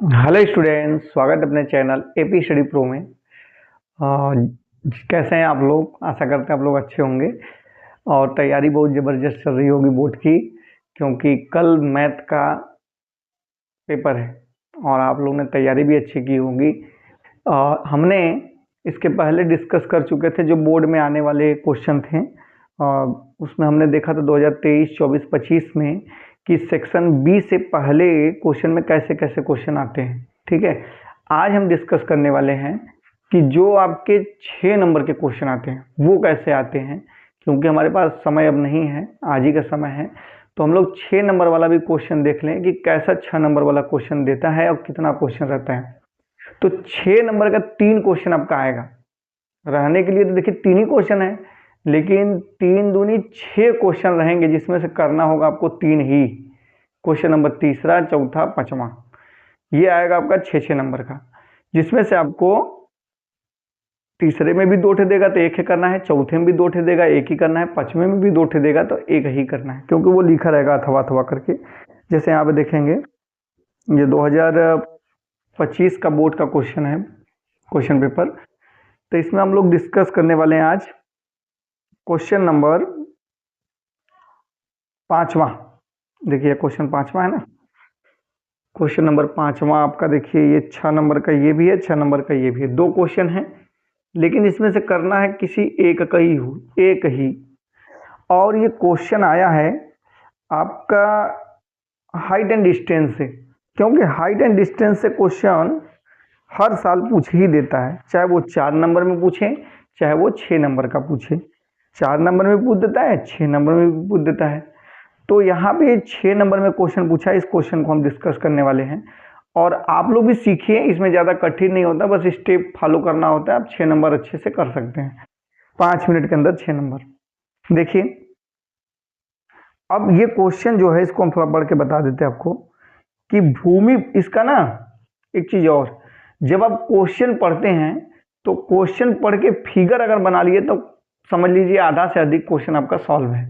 Hello students, स्वागत है अपने चैनल एपी स्टडी प्रो में। कैसे हैं आप लोग? आशा करते हैं आप लोग अच्छे होंगे और तैयारी बहुत ज़बरदस्त चल रही होगी बोर्ड की, क्योंकि कल मैथ का पेपर है और आप लोगों ने तैयारी भी अच्छी की होगी। हमने इसके पहले डिस्कस कर चुके थे जो बोर्ड में आने वाले क्वेश्चन थे। उसमें हमने देखा था 2023, 24, 25 में कि सेक्शन बी से पहले क्वेश्चन में कैसे कैसे क्वेश्चन आते हैं। ठीक है, आज हम डिस्कस करने वाले हैं कि जो आपके 6 नंबर के क्वेश्चन आते हैं वो कैसे आते हैं। क्योंकि हमारे पास समय अब नहीं है, आज ही का समय है, तो हम लोग 6 नंबर वाला भी क्वेश्चन देख लें कि कैसा 6 नंबर वाला क्वेश्चन देता है और कितना क्वेश्चन रहता है। तो 6 नंबर का 3 क्वेश्चन आपका आएगा। रहने के लिए तो देखिए 3 ही क्वेश्चन है, लेकिन 3 दूनी 6 क्वेश्चन रहेंगे, जिसमें से करना होगा आपको 3 ही। क्वेश्चन नंबर तीसरा, चौथा, पांचवा, ये आएगा आपका 6 नंबर का, जिसमें से आपको तीसरे में भी 2 ठे देगा तो 1 ही करना है, चौथे में भी 2 ठे देगा 1 ही करना है, पांचवें में भी 2 ठे देगा तो 1 ही करना है, क्योंकि वो लिखा रहेगा अथवा अथवा करके। जैसे यहाँ पे देखेंगे, ये 2025 का बोर्ड का क्वेश्चन है, क्वेश्चन पेपर। तो इसमें हम लोग डिस्कस करने वाले हैं आज क्वेश्चन नंबर 5वां। देखिए क्वेश्चन 5वां है ना, क्वेश्चन नंबर 5वां आपका। देखिए ये 6 नंबर का ये भी है, 6 नंबर का ये भी है, 2 क्वेश्चन है, लेकिन इसमें से करना है किसी एक का ही हो, एक ही। और ये क्वेश्चन आया है आपका हाइट एंड डिस्टेंस से, क्योंकि हाइट एंड डिस्टेंस से क्वेश्चन हर साल पूछ ही देता है, चाहे वो 4 नंबर में पूछे चाहे वो 6 नंबर का पूछे। 4 नंबर में पूछ देता है, 6 नंबर में भी पूछ देता है। तो यहाँ पे 6 नंबर में क्वेश्चन पूछा है, इस क्वेश्चन को हम डिस्कस करने वाले हैं। और आप लोग भी सीखिए, इसमें ज़्यादा कठिन नहीं होता, बस स्टेप फॉलो करना होता है। आप 6 नंबर अच्छे से कर सकते हैं 5 मिनट के अंदर 6 नंबर। देखिए अब ये क्वेश्चन जो है, इसको हम थोड़ा बढ़ के बता देते हैं आपको कि भूमि, इसका ना एक चीज़ और, जब आप क्वेश्चन पढ़ते हैं तो क्वेश्चन पढ़ के फिगर अगर बना लिए तो समझ लीजिए आधा से अधिक क्वेश्चन आपका सॉल्व है।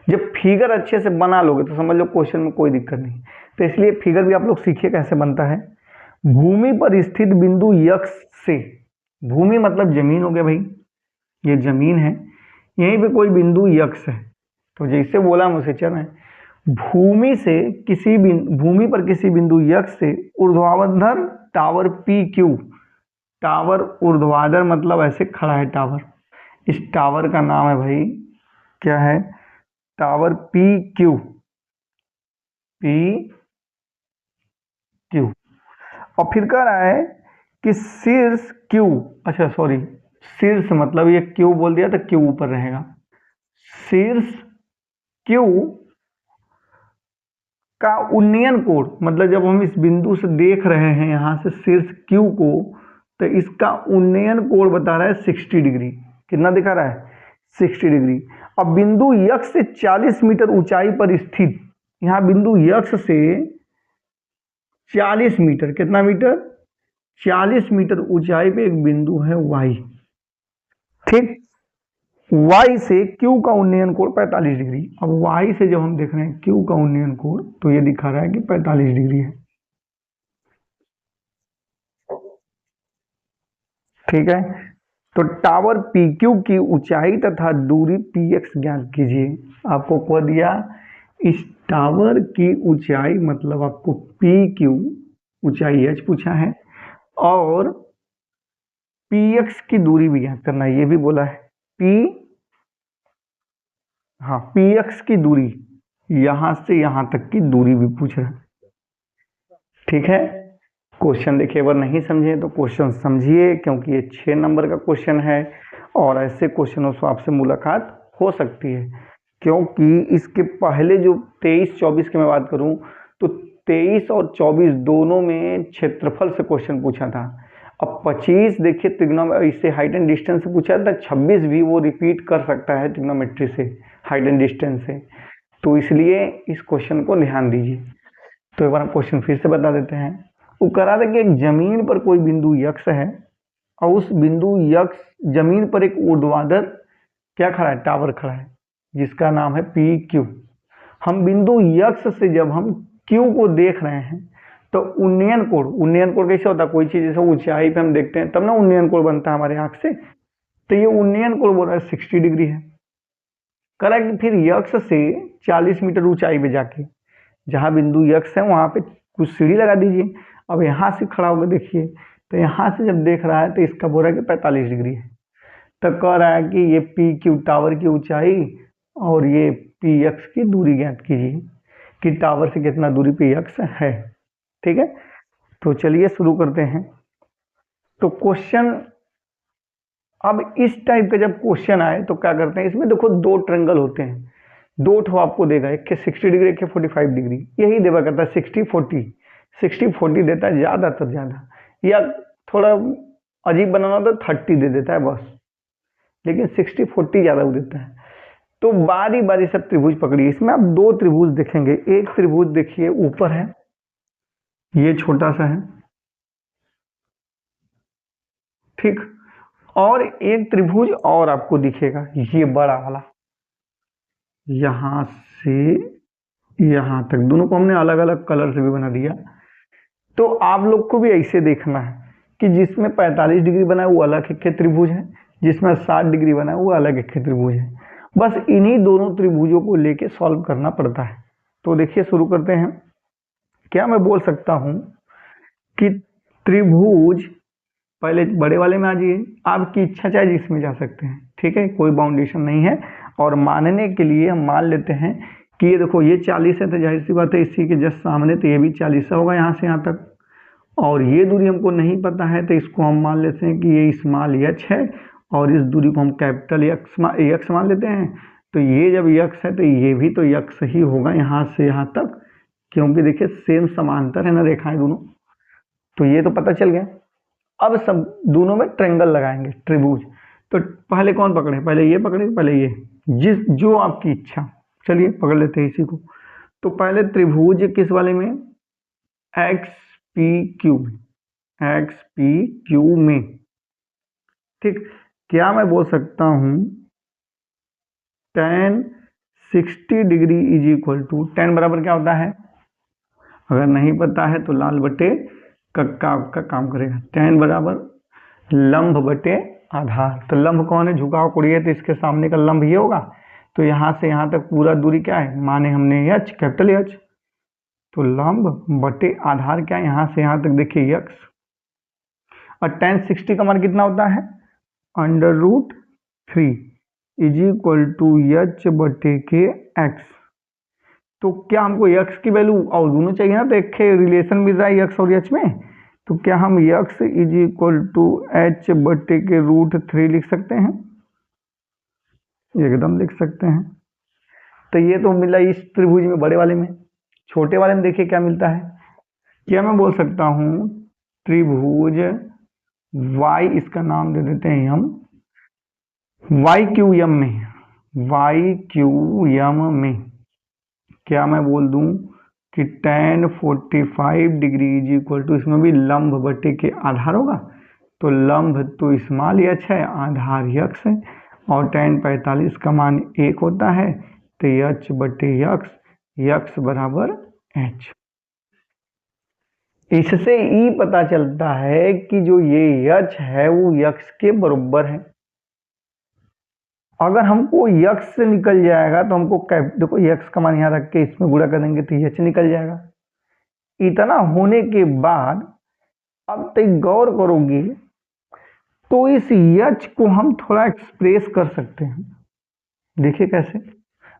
जब फिगर अच्छे से बना लोगे तो समझ लो क्वेश्चन में कोई दिक्कत नहीं। तो इसलिए फिगर भी आप लोग सीखिए कैसे बनता है। भूमि पर स्थित बिंदु यक्ष से, भूमि मतलब जमीन हो गया भाई, ये जमीन है, यहीं पे कोई बिंदु यक्ष है, तो जैसे बोला हम उसे चल रहे हैं। भूमि से किसी भूमि पर किसी बिंदु यक्ष से ऊर्ध्वाधर टावर पी क्यू, टावर ऊर्ध्वाधर मतलब ऐसे खड़ा है टावर, इस टावर का नाम है भाई क्या है, tower P Q, P Q. और फिर कह रहा है कि शीर्ष क्यू, अच्छा सॉरी, शीर्ष मतलब ये क्यू बोल दिया तो क्यू ऊपर रहेगा, शीर्ष क्यू का उन्नयन कोण, मतलब जब हम इस बिंदु से देख रहे हैं यहां से शीर्ष क्यू को, तो इसका उन्नयन कोण बता रहा है 60 डिग्री। कितना दिखा रहा है? 60 डिग्री। अब बिंदु यक्ष से 40 मीटर ऊंचाई पर स्थित, यहां बिंदु यक्ष से 40 मीटर, कितना मीटर? 40 मीटर ऊंचाई पे एक बिंदु है वाई। ठीक, y से q का उन्नयन कोण 45 डिग्री। अब y से जब हम देख रहे हैं q का उन्नयन कोण, तो ये दिखा रहा है कि 45 डिग्री है। ठीक है, तो टावर PQ की ऊंचाई तथा दूरी PX ज्ञात कीजिए। आपको कह दिया इस टावर की ऊंचाई, मतलब आपको PQ ऊंचाई h पूछा है और PX की दूरी भी ज्ञात करना है, ये भी बोला है। PX की दूरी, यहां से यहां तक की दूरी भी पूछ रहा है। ठीक है, क्वेश्चन देखिए, अगर नहीं समझे तो क्वेश्चन समझिए, क्योंकि ये 6 नंबर का क्वेश्चन है और ऐसे क्वेश्चनों से आपसे मुलाकात हो सकती है। क्योंकि इसके पहले जो 23-24 की मैं बात करूं तो 23 और 24 दोनों में क्षेत्रफल से क्वेश्चन पूछा था। अब 25 देखिए त्रिग्नोमेट्री से हाइट एंड डिस्टेंस से पूछा था, 26 भी वो रिपीट कर सकता है त्रिग्नोमेट्री से, हाइट एंड डिस्टेंस से। तो इसलिए इस क्वेश्चन को ध्यान दीजिए। तो एक बार हम क्वेश्चन फिर से बता देते हैं। वो करा था कि एक जमीन पर कोई बिंदु यक्ष है और उस बिंदु यक्ष जमीन पर एक ऊर्ध्वाधर क्या खड़ा है, टावर खड़ा है, जिसका नाम है पी क्यू। हम बिंदु यक्ष से जब हम क्यू को देख रहे हैं तो उन्नयन कोण कैसे होता है, कोई चीज जैसे ऊंचाई पे हम देखते हैं तब ना उन्नयन कोण बनता है हमारे आंख से, तो ये उन्नयन कोण बोल रहा है 60 डिग्री है। करेक्ट। फिर यक्ष से 40 मीटर ऊंचाई पे जाके जहां बिंदु यक्ष है वहां पे कुछ सीढ़ी लगा दीजिए। अब यहाँ से खड़ा होकर देखिए, तो यहाँ से जब देख रहा है तो इसका बोल रहा है कि 45 डिग्री है। तो कह रहा है कि ये पी क्यू टावर की ऊंचाई और ये पी यक्स की दूरी ज्ञात कीजिए कि टावर से कितना दूरी पी यक्स है। ठीक है, तो चलिए शुरू करते हैं। तो क्वेश्चन, अब इस टाइप का जब क्वेश्चन आए तो क्या करते हैं, इसमें देखो दो ट्रेंगल होते हैं, दो ठो आपको देगा, एक के 60 डिग्री एक के 45 डिग्री, यही देवा करता है 60-40 देता है ज्यादातर ज्यादा, या थोड़ा अजीब बनाना तो 30 दे देता है बस, लेकिन 60-40 ज्यादा वो देता है। तो बारी बारी सब त्रिभुज पकड़िए। इसमें आप दो त्रिभुज देखेंगे, एक त्रिभुज देखिए ऊपर है, ये छोटा सा है, ठीक, और एक त्रिभुज और आपको दिखेगा ये बड़ा वाला, यहां से यहां तक, दोनों को हमने अलग अलग कलर से भी बना दिया। तो आप लोग को भी ऐसे देखना है कि जिसमें 45 डिग्री बना है वो अलग एक त्रिभुज है, जिसमें 60 डिग्री बना है वो अलग एक त्रिभुज है। बस इन्हीं दोनों त्रिभुजों को लेके सॉल्व करना पड़ता है। तो देखिए शुरू करते हैं। क्या मैं बोल सकता हूं कि त्रिभुज, पहले बड़े वाले में आ जाइए, आपकी इच्छा चाहे जिसमें जा सकते हैं, ठीक है, कोई बाउंडेशन नहीं है। और मानने के लिए हम मान लेते हैं कि ये देखो ये 40 है, तो जाहिर सी बात है इसी के जस्ट सामने तो ये भी 40 होगा यहाँ से यहाँ तक, और ये दूरी हमको नहीं पता है तो इसको हम मान लेते हैं कि ये स्मॉल यक्स है और इस दूरी को हम कैपिटल यक्स मान लेते हैं। तो ये जब यक्स है तो ये भी तो यक्स ही होगा यहाँ से यहाँ तक, क्योंकि देखिए सेम समांतर है ना रेखाएं दोनों, तो ये तो पता चल गया। अब सब दोनों में ट्रेंगल लगाएंगे, त्रिभुज। तो पहले कौन पकड़े, पहले ये पकड़े, पहले ये, जो आपकी इच्छा, चलिए पकड़ लेते हैं इसी को। तो पहले त्रिभुज किस वाले में, एक्स पी क्यू में, ठीक। क्या मैं बोल सकता हूं tan 60 degree is equal to, tan बराबर क्या होता है, अगर नहीं पता है तो लाल बटे कक्का का काम करेगा, tan बराबर लंब बटे आधार। तो लंब कौन है, झुकाव कोणीय है, तो इसके सामने का लंब ये होगा। तो यहां से यहां तक पूरा दूरी क्या है, माने हमने एच, कैपिटल एच, तो लंब बटे आधार क्या है, यहां से यहां तक देखिए यक्स। और tan 60 का मान कितना होता है, √3 इज इक्वल टू एच बटे के एक्स। तो क्या हमको यक्स की वैल्यू और दोनों चाहिए ना, तो एक रिलेशन मिल रहा है यक्स और एच में, तो क्या हम x is equal to H बटे के √3 लिख सकते हैं, एकदम लिख सकते हैं। तो ये तो मिला इस त्रिभुज में बड़े वाले में। छोटे वाले में देखिए क्या मिलता है, क्या मैं बोल सकता हूं त्रिभुज y, इसका नाम दे देते हैं हम YQM में क्या मैं बोल दूं कि tan 45 degree is equal to, इसमें भी लंब बटे के आधार होगा, तो लंब तो स्मॉल एच है, आधार यक्स है, और tan 45 का मान 1 होता है, तो एच बटे यक्स बराबर एच। इससे ई पता चलता है कि जो ये यक्स है वो यक्स के बराबर है। अगर हमको यक्स से निकल जाएगा तो हमको देखो यक्स का मान यहाँ रख के इसमें गुणा कर देंगे तो एच निकल जाएगा। इतना होने के बाद अब तक गौर करोगे तो इस यच को हम थोड़ा एक्सप्रेस कर सकते हैं। देखिए कैसे,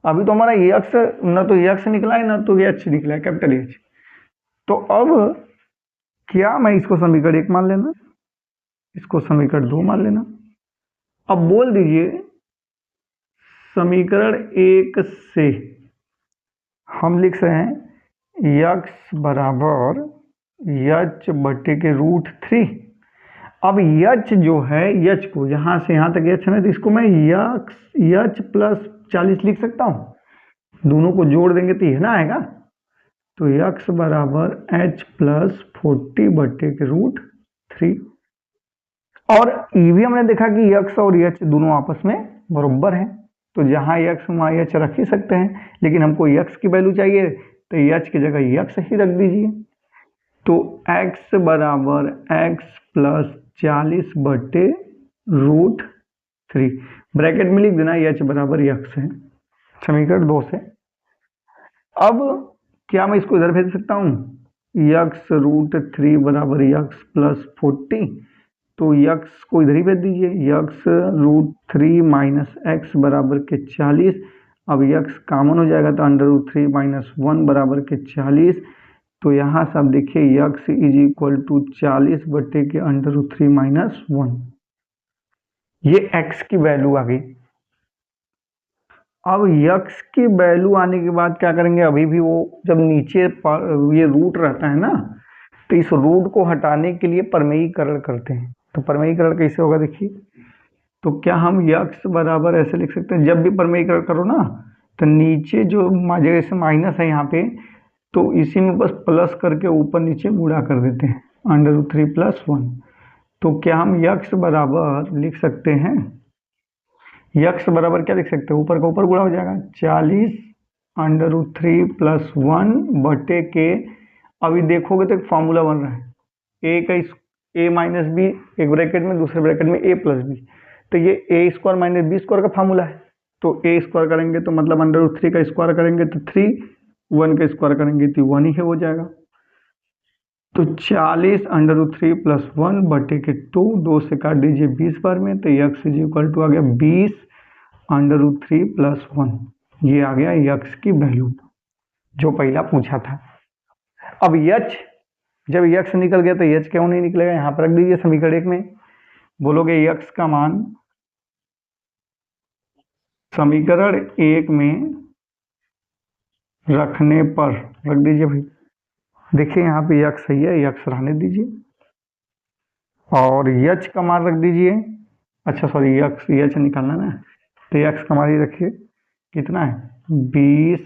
अभी तो हमारा यक्स न तो यक्स निकला है न तो एच निकला है, कैपिटल एच। तो अब क्या मैं इसको समीकरण 1 मान लेना, इसको समीकरण 2 मान लेना। अब बोल दीजिए समीकरण 1 से हम लिख रहे हैं यक्स बराबर यच बटे के √3। अब यच जो है, यच को यहां से यहां तक यच है, तो इसको मैं यच प्लस 40 लिख सकता हूं, दोनों को जोड़ देंगे तो ये ना आएगा। तो यक्स बराबर एच प्लस 40 बटे के √3। और ये भी हमने देखा कि यक्स और यच दोनों आपस में बराबर हैं, तो जहां यक्स वहां यच रख ही सकते हैं, लेकिन हमको यक्स की वैल्यू चाहिए तो यच की जगह यक्स ही रख दीजिए। तो x बराबर x प्लस 40/√3, ब्रैकेट में लिख देना h बराबर x है, समीकरण 2 से। अब क्या मैं इसको इधर भेज सकता हूँ, x√3 बराबर x प्लस 40, तो x को इधर ही भेज दीजिए, x√3 माइनस x बराबर के 40। अब x कॉमन हो जाएगा तो √3 माइनस 1 बराबर के 40। तो यहाँ से आप देखिए x is equal to 40/√3 minus 1, ये x की वैल्यू आ गई। अब x की वैल्यू आने के बाद क्या करेंगे, अभी भी वो जब नीचे ये रूट रहता है ना, तो इस रूट को हटाने के लिए परमेयीकरण करते हैं। तो परमेयीकरण कैसे होगा देखिए, तो क्या हम x बराबर ऐसे लिख सकते हैं, जब भी परमेयीकरण करो ना तो नीचे जो जगह से माइनस है यहाँ पे, तो इसी में बस प्लस करके ऊपर नीचे गुणा कर देते हैं, √3 + 1। तो क्या हम x बराबर लिख सकते हैं, x बराबर क्या लिख सकते हैं, ऊपर का ऊपर गुणा हो जाएगा, 40 √3 + 1 बटे के, अभी देखोगे तो एक फॉर्मूला बन रहा है, a माइनस बी, एक ब्रैकेट में, दूसरे ब्रैकेट में a प्लस बी, तो ये a² माइनस बी² का फॉर्मूला है। तो a² करेंगे तो मतलब √3 का स्क्वायर करेंगे तो 3, 1 का स्क्वायर करेंगे तो 1 ही हो जाएगा। तो 40 √3 + 1 बटे के 2 से काट दीजिए 20 बार में, तो x इज इक्वल टू आ गया 20 √3 + 1, ये आ गया x की वैल्यू जो पहला पूछा था। अब h, जब x निकल गया तो h क्यों नहीं निकलेगा, यहाँ पर रख दीजिए समीकरण 1 में, बोलोगे x का मान समीकरण 1 में रखने पर, रख दीजिए भाई, देखिए यहाँ पे x सही है, x रहने दीजिए, और h का मान रख दीजिए, अच्छा सॉरी h निकालना ना, तो x का मान ही रखिए, कितना है 20,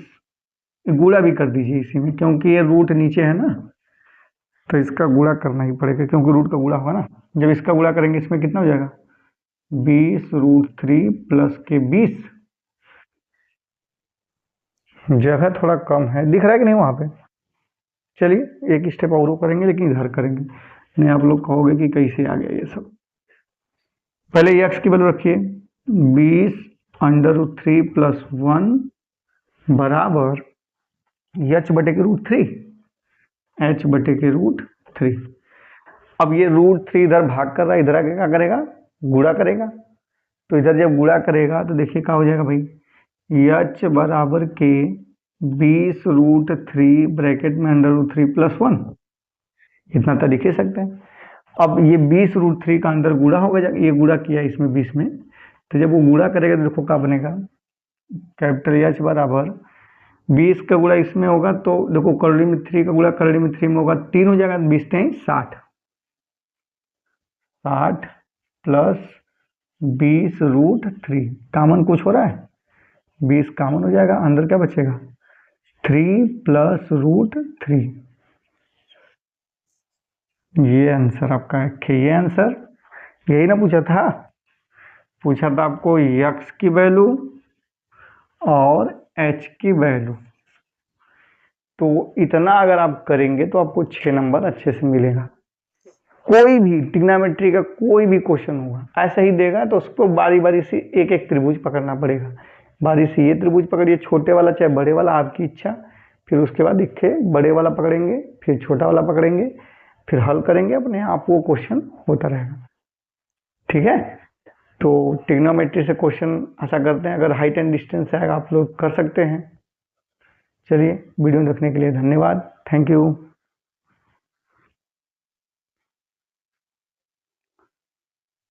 गुणा भी कर दीजिए इसी में, क्योंकि ये रूट नीचे है ना, तो इसका गुणा करना ही पड़ेगा, क्योंकि रूट का गुणा होगा ना, जब इसका गुणा करेंगे इसमें कितना हो जाएगा 20√3 + के 20, जगह थोड़ा कम है, दिख रहा है कि नहीं वहाँ पे, चलिए एक स्टेप और करेंगे, लेकिन इधर करेंगे, नहीं आप लोग कहोगे कि कैसे आ गया ये सब। पहले x की वैल्यू रखिए, 20 √3 + 1 बराबर h बटे के √3। अब ये √3 इधर भाग कर रहा है, इधर आके क्या करेगा, गुणा करेगा, तो इधर जब गुणा करेगा तो देखिए क्या हो जाएगा भाई, h बराबर के 20√3 ब्रैकेट में √3 + 1, इतना तो लिख ही सकते हैं। अब ये 20√3 का अंदर गुणा होगा, ये गुणा किया इसमें 20 में, तो जब वो गुणा करेगा तो देखो क्या बनेगा, कैपिटल H बराबर 20 का गुणा इसमें होगा, तो देखो करड़ी में 3 का गुणा करड़ी में 3 में होगा, 3 हो जाएगा, 20 3 60 + 20√3, कॉमन कुछ हो रहा है, 20 कॉमन हो जाएगा, अंदर क्या बचेगा 3 + √3, ये आंसर आपका है। ये आंसर यही ना पूछा था आपको x की वैल्यू और h की वैल्यू, तो इतना अगर आप करेंगे तो आपको 6 नंबर अच्छे से मिलेगा। कोई भी ट्रिग्नोमेट्री का कोई भी क्वेश्चन होगा ऐसा ही देगा, तो उसको बारी बारी से एक एक त्रिभुज पकड़ना पड़ेगा, बारी से ये त्रिभुज पकड़िए, छोटे वाला चाहे बड़े वाला, आपकी इच्छा, फिर उसके बाद देखिए बड़े वाला पकड़ेंगे, फिर छोटा वाला पकड़ेंगे, फिर हल करेंगे, अपने आप वो क्वेश्चन होता रहेगा, ठीक है। तो ट्रिग्नोमेट्री से क्वेश्चन आशा करते हैं, अगर हाइट एंड डिस्टेंस है आप लोग कर सकते हैं। चलिए वीडियो देखने के लिए धन्यवाद, थैंक यू।